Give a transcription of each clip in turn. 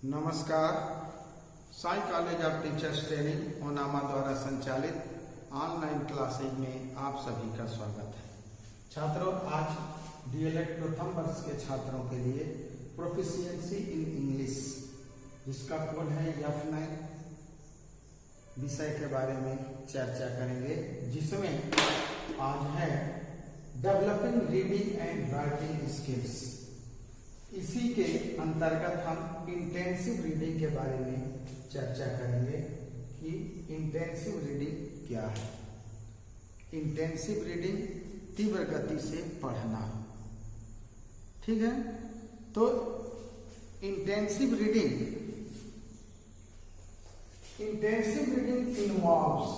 नमस्कार। Sai college of teachers training Onama द्वारा संचालित ऑनलाइन क्लासेज में आप सभी का स्वागत है। छात्रों, आज डीएलएड प्रथम वर्ष के छात्रों के लिए प्रोफिशिएंसी इन इंग्लिश, जिसका कोड है F9, विषय के बारे में चर्चा करेंगे, जिसमें आज है developing reading and writing skills. इसी के अंतर्गत हम इंटेंसिव रीडिंग के बारे में चर्चा करेंगे कि इंटेंसिव रीडिंग क्या है। इंटेंसिव रीडिंग तीव्र गति से पढ़ना, ठीक है। तो intensive reading involves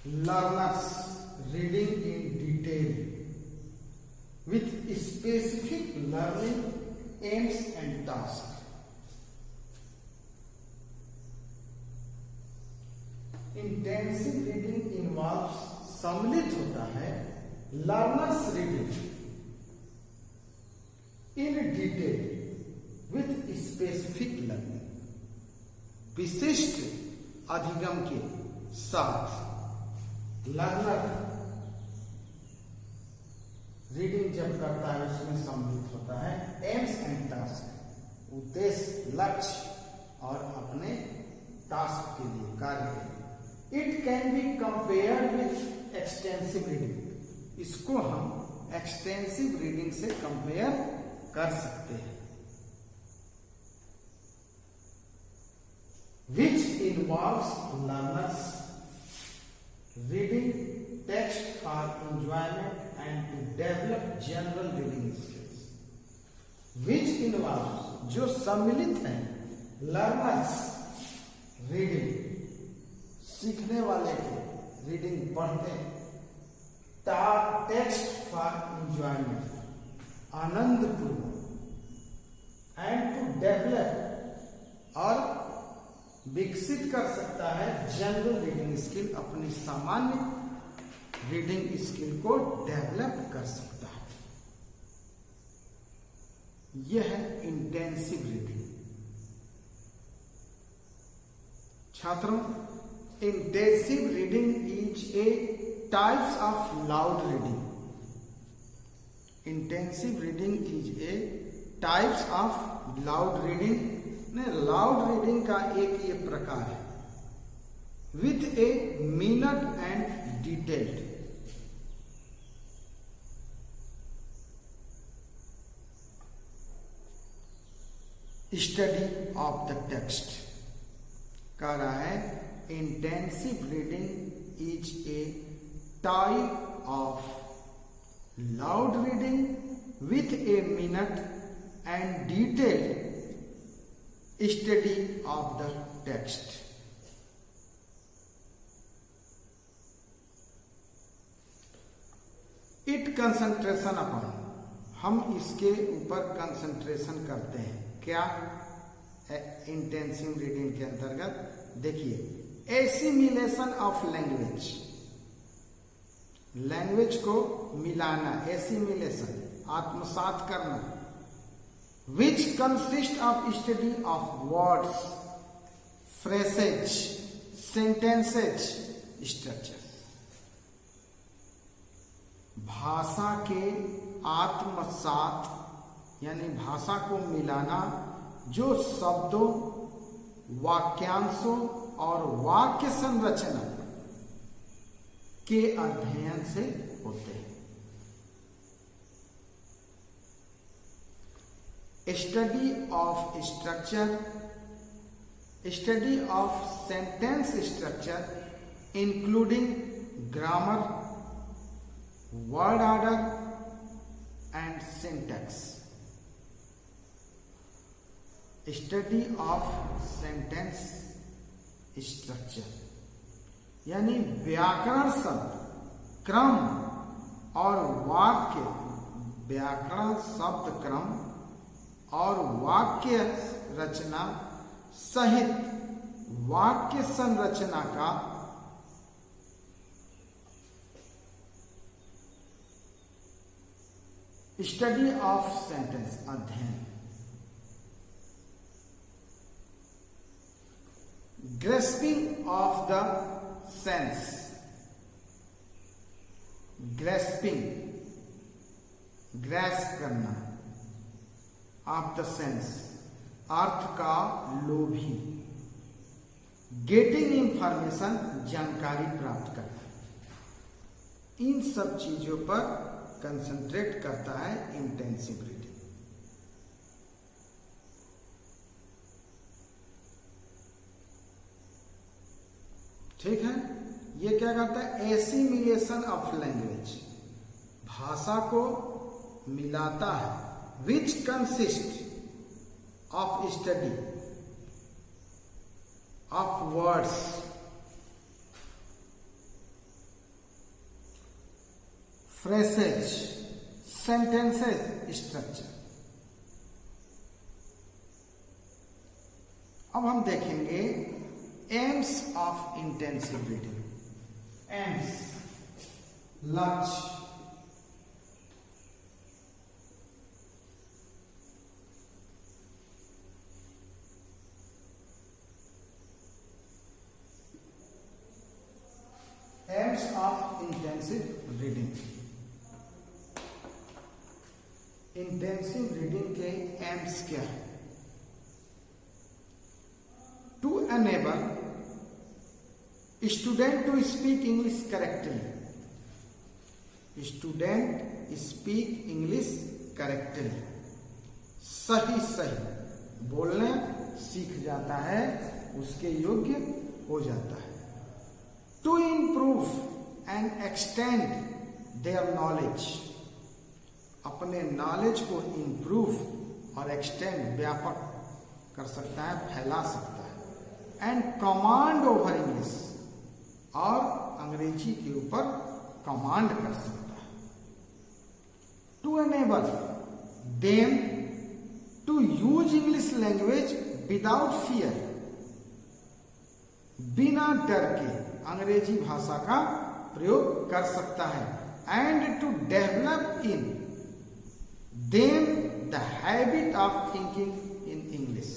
learners reading in detail with specific learning aims and tasks. Intensive reading involves सम्मिलित होता है learners reading in detail with specific learning, विशिष्ट अधिगम के साथ लर्नर रीडिंग जब करता है उसमें सम्मिलित होता है एम्स एंड टास्क, उद्देश्य, लक्ष्य और अपने टास्क के लिए, कार्य के लिए। It can be compared with extensive reading, इसको हम एक्सटेंसिव रीडिंग से कंपेयर कर सकते हैं, which involves learners reading text for enjoyment and to develop general reading skills, which involves, जो सम्मिलित है learners reading, सीखने वाले के रीडिंग पढ़ते, टेक्स्ट फॉर एंजॉयमेंट, आनंद पूर्वक, एंड टू डेवलप, और विकसित कर सकता है जनरल रीडिंग स्किल, अपनी सामान्य रीडिंग स्किल को डेवलप कर सकता है। यह है इंटेंसिव रीडिंग। छात्रों, intensive reading is a types of loud reading. Intensive reading is a types of loud reading. Loud reading का एक ये प्रकार है, with a minute and detailed, study of the text. कह रहा है intensive reading is a type of loud reading with a minute and detailed study of the text. It concentration upon, हम इसके ऊपर कंसंट्रेशन करते हैं। क्या इंटेंसिव रीडिंग के अंतर्गत देखिए, एसिमिलेशन ऑफ लैंग्वेज, लैंग्वेज को मिलाना, एसिमिलेशन, आत्मसात करना, which consist of study of words, phrases, sentences, structure, भाषा के आत्मसात यानी भाषा को मिलाना, जो शब्दों, वाक्यांशों और वाक्य संरचना के अध्ययन से होते हैं। Study of structure, study of sentence structure including grammar, word order and syntax. Study of sentence structure यानी व्याकरण शब्द क्रम और वाक्य, व्याकरण शब्द क्रम और वाक्य रचना सहित वाक्य संरचना का स्टडी ऑफ सेंटेंस, अध्ययन। Grasping of the sense, grasping, grasp करना, ऑफ द सेंस, अर्थ का लोभी। गेटिंग इंफॉर्मेशन, जानकारी प्राप्त करना। इन सब चीजों पर कंसंट्रेट करता है इंटेंसिव रीडिंग। ठीक है, ये क्या करता है? एसिमिलेशन ऑफ लैंग्वेज, भाषा को मिलाता है। Which consist of study of words, phrases, sentences, structure. अब हम देखेंगे aims of intensive reading. Aims, लक्ष्य। Aims of intensive reading. Intensive reading के एम्स क्या है? To enable student to speak English correctly, student speak English correctly, सही सही बोलने सीख जाता है, उसके योग्य हो जाता है। To improve and extend their knowledge, अपने नॉलेज को इम्प्रूव और एक्सटेंड, व्यापक कर सकता है, फैला सकता है। एंड कमांड ओवर इंग्लिश, और अंग्रेजी के ऊपर कमांड कर सकता है। To enable them to use English language without fear, बिना डर के अंग्रेजी भाषा का प्रयोग कर सकता है। And to develop in them the habit of thinking in English,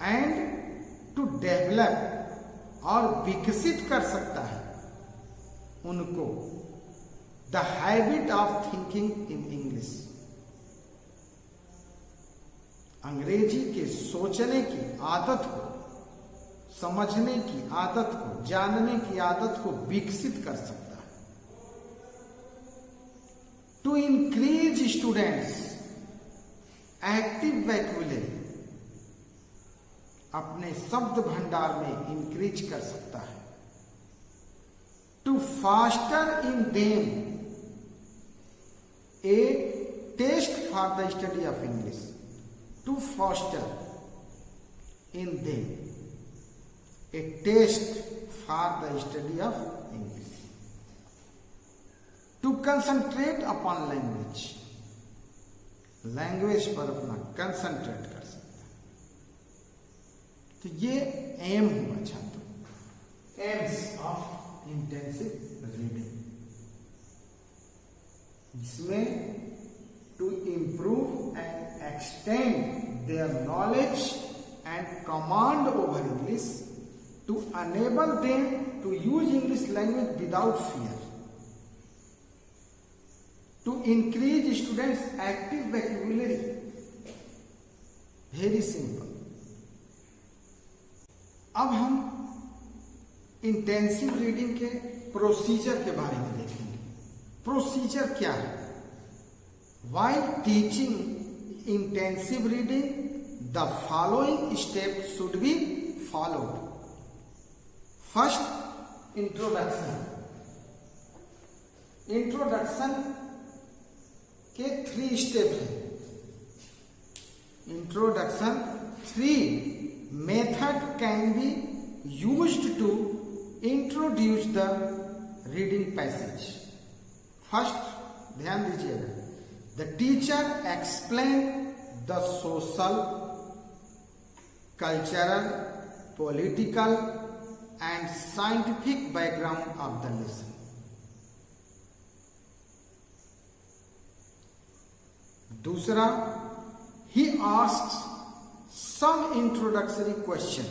and to develop, और विकसित कर सकता है उनको, the habit of thinking in English, अंग्रेजी के सोचने की आदत को, समझने की आदत को, जानने की आदत को विकसित कर सकता है। To increase students active vocabulary, अपने शब्द भंडार में इंक्रीज कर सकता है। To foster in them a taste for the study of English, to foster in them a taste for the study of English. To concentrate upon language, language पर अपना concentrate कर सकता है। तो ये एम हुआ छात्रों, एम्स ऑफ इंटेंसिव रीडिंग, जिसमें to improve and extend their knowledge and command over English, to enable them to use English language without fear, to increase students active vocabulary. Very simple. अब हम intensive reading के procedure के बारे में देखेंगे। Procedure क्या है? While teaching intensive reading the following step should be followed. First, introduction. Introduction के 3 स्टेप हैं। Introduction 3 method can be used to introduce the reading passage. First, ध्यान दीजिएगा, the teacher explain the social, cultural, political and scientific background of the lesson. दूसरा, he asks some introductory question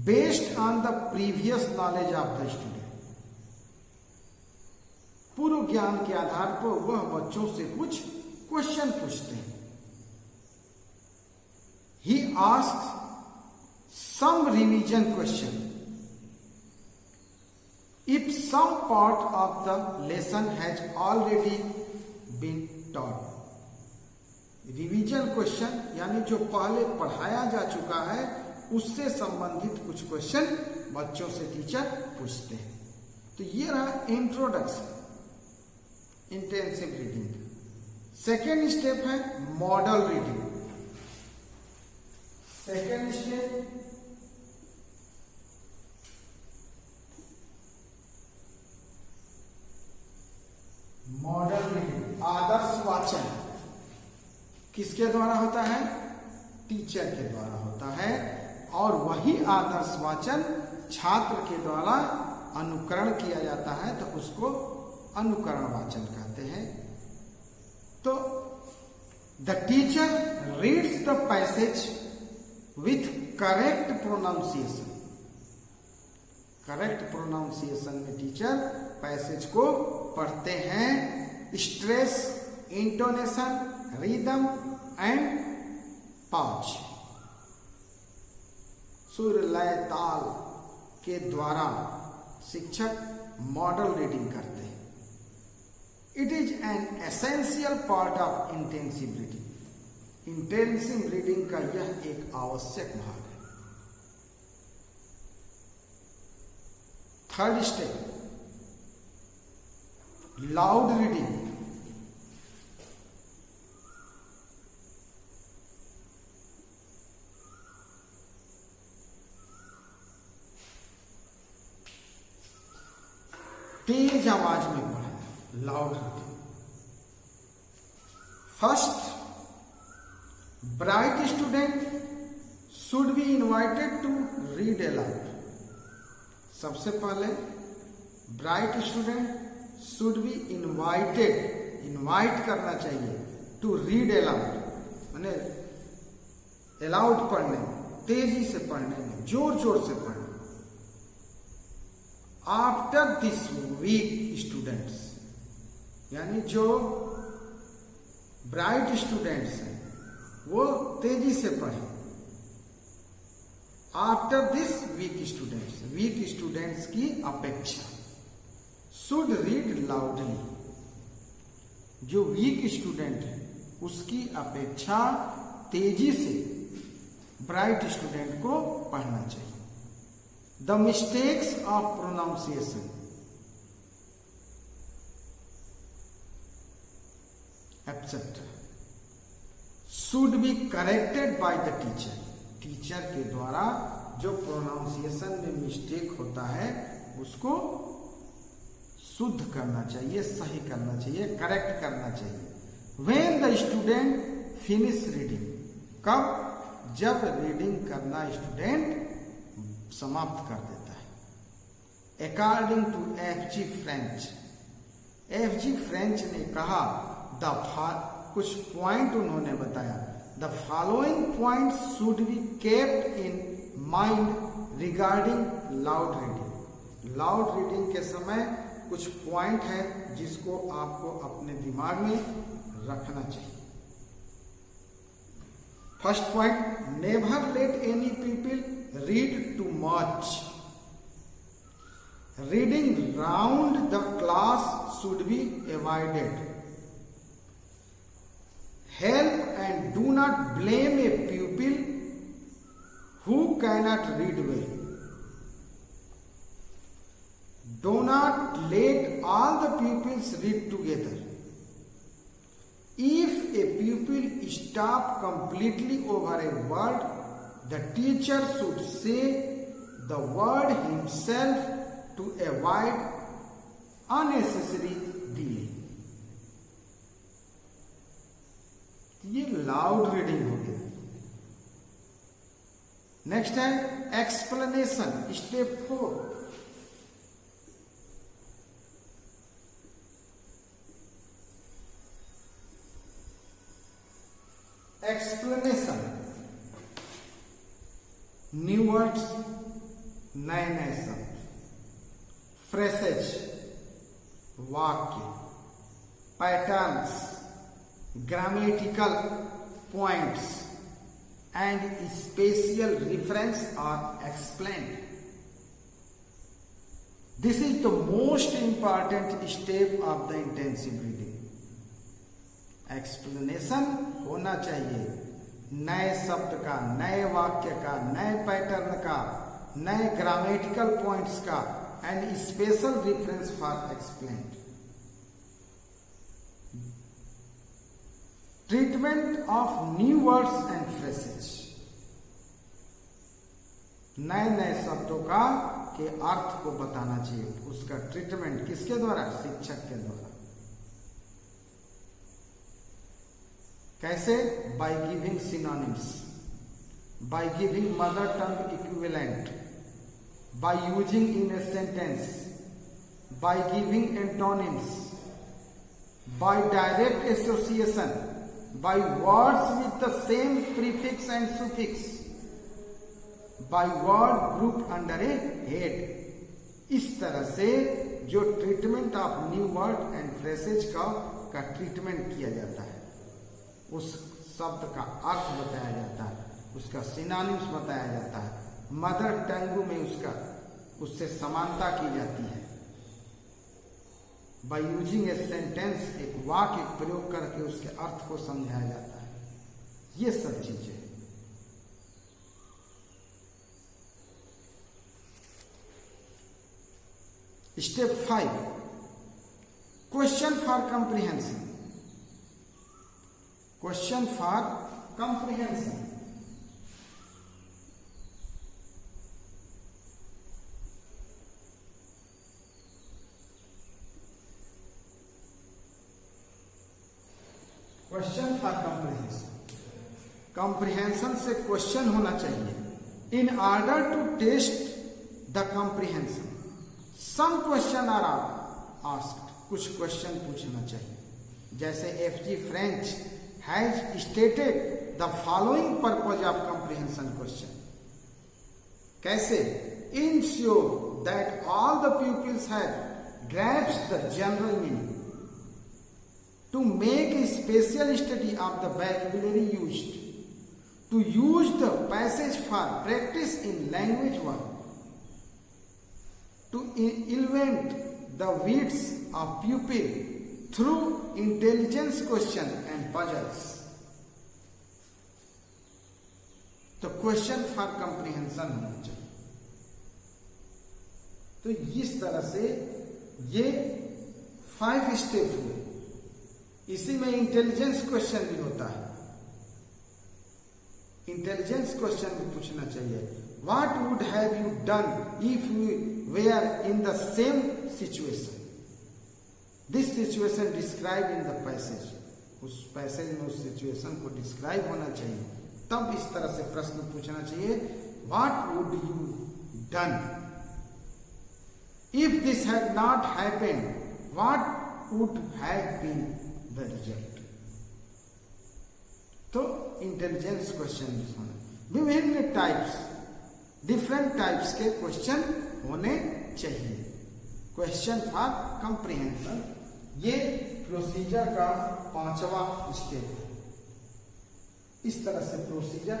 based on the previous knowledge of the student. पूर्व ज्ञान के आधार पर वह बच्चों से कुछ क्वेश्चन पूछते हैं. He asks some revision question if some part of the lesson has already been taught. Revision question यानी जो पहले पढ़ाया जा चुका है उससे संबंधित कुछ क्वेश्चन बच्चों से टीचर पूछते हैं. तो ये रहा introduction intensive reading. Second step है model reading. Second step model reading, आदर्श वाचन. किसके द्वारा होता है? टीचर के द्वारा होता है. और वही आदर्श वाचन छात्र के द्वारा अनुकरण किया जाता है तो उसको अनुकरण वाचन कहते हैं. तो the teacher reads the passage with correct pronunciation. Correct pronunciation में टीचर पैसेज को पढ़ते हैं. Stress, intonation, rhythm and pouch, सुर, लय, ताल के द्वारा शिक्षक मॉडल रीडिंग करते हैं. It is an essential part of intensive reading. Intensive reading का यह एक आवश्यक भाग है. Third step loud reading. तेज आवाज में पढ़ना, loud reading. First, bright student should be invited to read aloud. सबसे पहले bright student should be invited, invite करना चाहिए टू रीड अलाउड, माने अलाउड पढ़ने में, तेजी से पढ़ने में, जोर जोर से पढ़ने. आफ्टर दिस वीक स्टूडेंट्स, यानी जो ब्राइट स्टूडेंट्स हैं वो तेजी से पढ़ें. आफ्टर दिस वीक स्टूडेंट्स की अपेक्षा शुड रीड लाउडली. जो वीक स्टूडेंट है उसकी अपेक्षा तेजी से ब्राइट स्टूडेंट को पढ़ना चाहिए. The mistakes of pronunciation, etc. should be corrected by the teacher. Teacher के द्वारा जो प्रोनाउंसिएशन में मिस्टेक होता है उसको शुद्ध करना चाहिए, सही करना चाहिए, करेक्ट करना चाहिए. When the student finish reading, कब? जब रीडिंग करना स्टूडेंट समाप्त कर देता है. According to F G French ने कहा, कुछ पॉइंट उन्होंने बताया. The following point should be kept in mind regarding loud reading. Loud reading के समय कुछ पॉइंट है जिसको आपको अपने दिमाग में रखना चाहिए. First point, never let any people read too much. Reading round the class should be avoided. Help and do not blame a pupil who cannot read well. Do not let all the pupils read together. If a pupil stops completely over a word, the teacher should say the word himself to avoid unnecessary delay. ये loud reading हो गया. Next है explanation, step 4. Explanation, new words, नए नए शब्द, phrases, वाक्य, patterns, grammatical points and special reference are explained. This is the most important step of the intensive reading. Explanation होना चाहिए नए शब्द का, नए वाक्य का, नए पैटर्न का, नए ग्रामेटिकल पॉइंट्स का and special reference for explained. Treatment of new words and phrases, नए नए शब्दों का के अर्थ को बताना चाहिए. उसका ट्रीटमेंट किसके द्वारा? शिक्षक के द्वारा. कैसे? By giving synonyms, by giving mother tongue equivalent, by using in a sentence, by giving antonyms, by direct association, by words with the same prefix and suffix, by word group under a head. इस तरह से जो treatment of new word and phrases का treatment किया जाता है, उस शब्द का अर्थ बताया जाता है, उसका सिनोनिम्स बताया जाता है, मदर टंग में उससे समानता की जाती है. बाय यूजिंग ए सेंटेंस, एक वाक्य प्रयोग करके उसके अर्थ को समझाया जाता है. ये सब चीजें step 5, question for comprehension. Question for comprehension. Question for comprehension. Comprehension से क्वेश्चन होना चाहिए. In order to test the comprehension, some question are asked. कुछ क्वेश्चन पूछना चाहिए. जैसे F G. French has stated the following purpose of comprehension question. कैसे? Ensure that all the peoples have grasped the general meaning, to make a special study of the vocabulary used, to use the passage for practice in language work, to invent the wits of pupil through intelligence question and puzzles. तो question for comprehension होना चाहिए. तो इस तरह से ये 5 step हुए. इसी में इंटेलिजेंस क्वेश्चन भी होता है. इंटेलिजेंस क्वेश्चन भी पूछना चाहिए. What would have you done if you were in the same situation? This situation described in the passage. उस पैसेज में उस सिचुएशन को डिस्क्राइब होना चाहिए. तब इस तरह से प्रश्न पूछना चाहिए. What would you done if this had not happened? What would have been the result? तो इंटेलिजेंस क्वेश्चन होना. विभिन्न टाइप्स, डिफरेंट टाइप्स के क्वेश्चन होने चाहिए. क्वेश्चन फॉर कंप्रीहेंशन ये प्रोसीजर का 5वां स्टेप है. इस तरह से प्रोसीजर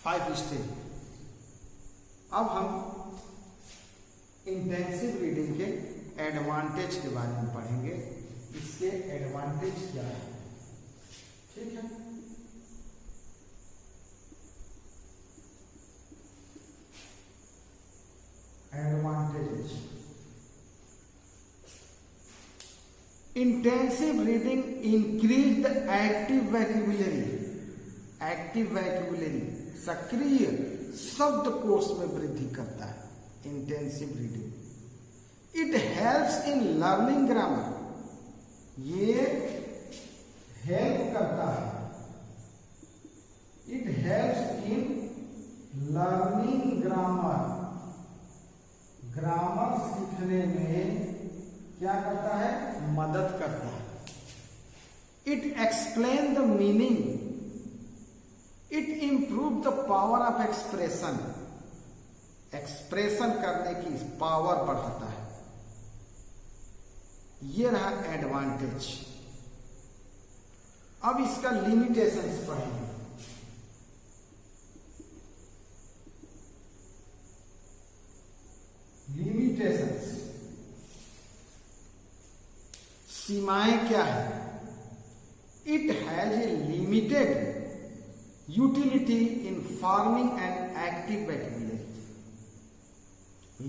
5 स्टेप. अब हम इंटेंसिव रीडिंग के एडवांटेज के बारे में पढ़ेंगे. इसके एडवांटेज क्या है? ठीक है. Advantages. Intensive reading increase the active vocabulary. Active vocabulary सक्रिय शब्दकोश में वृद्धि करता है. Intensive reading. It helps in learning grammar. ये हेल्प करता है. It helps in learning grammar. Grammar सीखने में क्या करता है? मदद करता है. It explain the meaning it improve the power of expression, expression करने की पावर बढ़ाता है। ये रहा एडवांटेज। अब इसका लिमिटेशंस पढ़ेंगे। लिमिटेशंस, सीमाएं क्या है? It has a limited utility in farming and active vocabulary.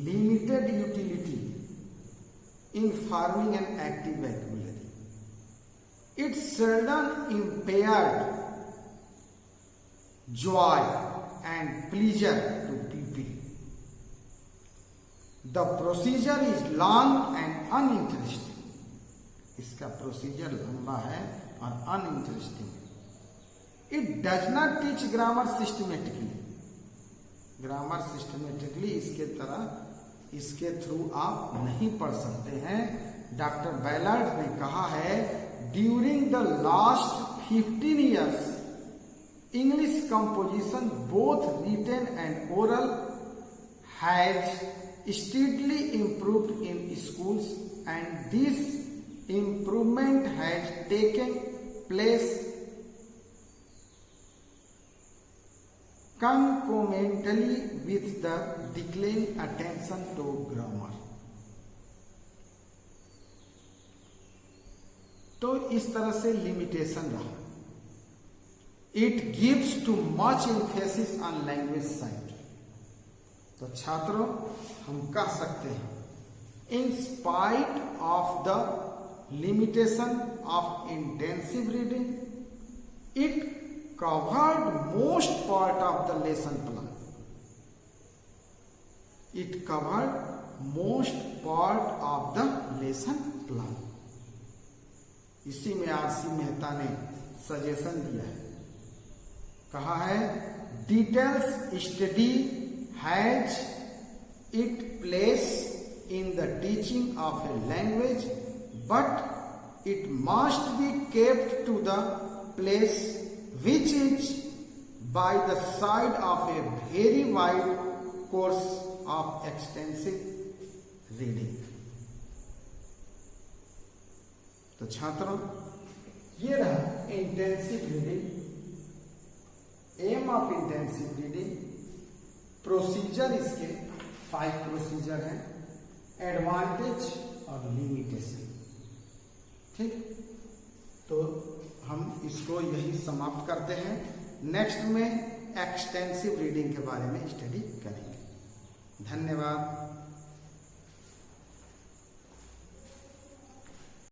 Limited utility in farming and active vocabulary. It seldom impaired joy and pleasure to people. The procedure is long and uninteresting. इसका procedure लंबा है और uninteresting है। It does not teach grammar systematically. Grammar systematically इसके through आप नहीं पढ़ सकते हैं। डॉक्टर बैलार्ड ने कहा है, during the last 15 years English composition both written and oral has steadily improved in schools, and this improvement has taken place concomitantly with the declining attention to grammar. तो इस तरह से लिमिटेशन रहा। It gives too much emphasis on language side. तो छात्रों, हम कह सकते हैं, in spite of the limitation of intensive reading, it covered most part of the lesson plan. It covered most part of the lesson plan. इसी में RC Mehta ने suggestion दिया है, कहा है, details study has it place in the teaching of a language, but it must be kept to the place which is by the side of a very wide course of extensive reading. तो छात्रों, ये रहा intensive reading, aim of intensive reading, procedure, इसके 5 procedure हैं, advantage और limitation. ठीक, तो हम इसको यही समाप्त करते हैं। नेक्स्ट में एक्सटेंसिव रीडिंग के बारे में स्टडी करेंगे। धन्यवाद।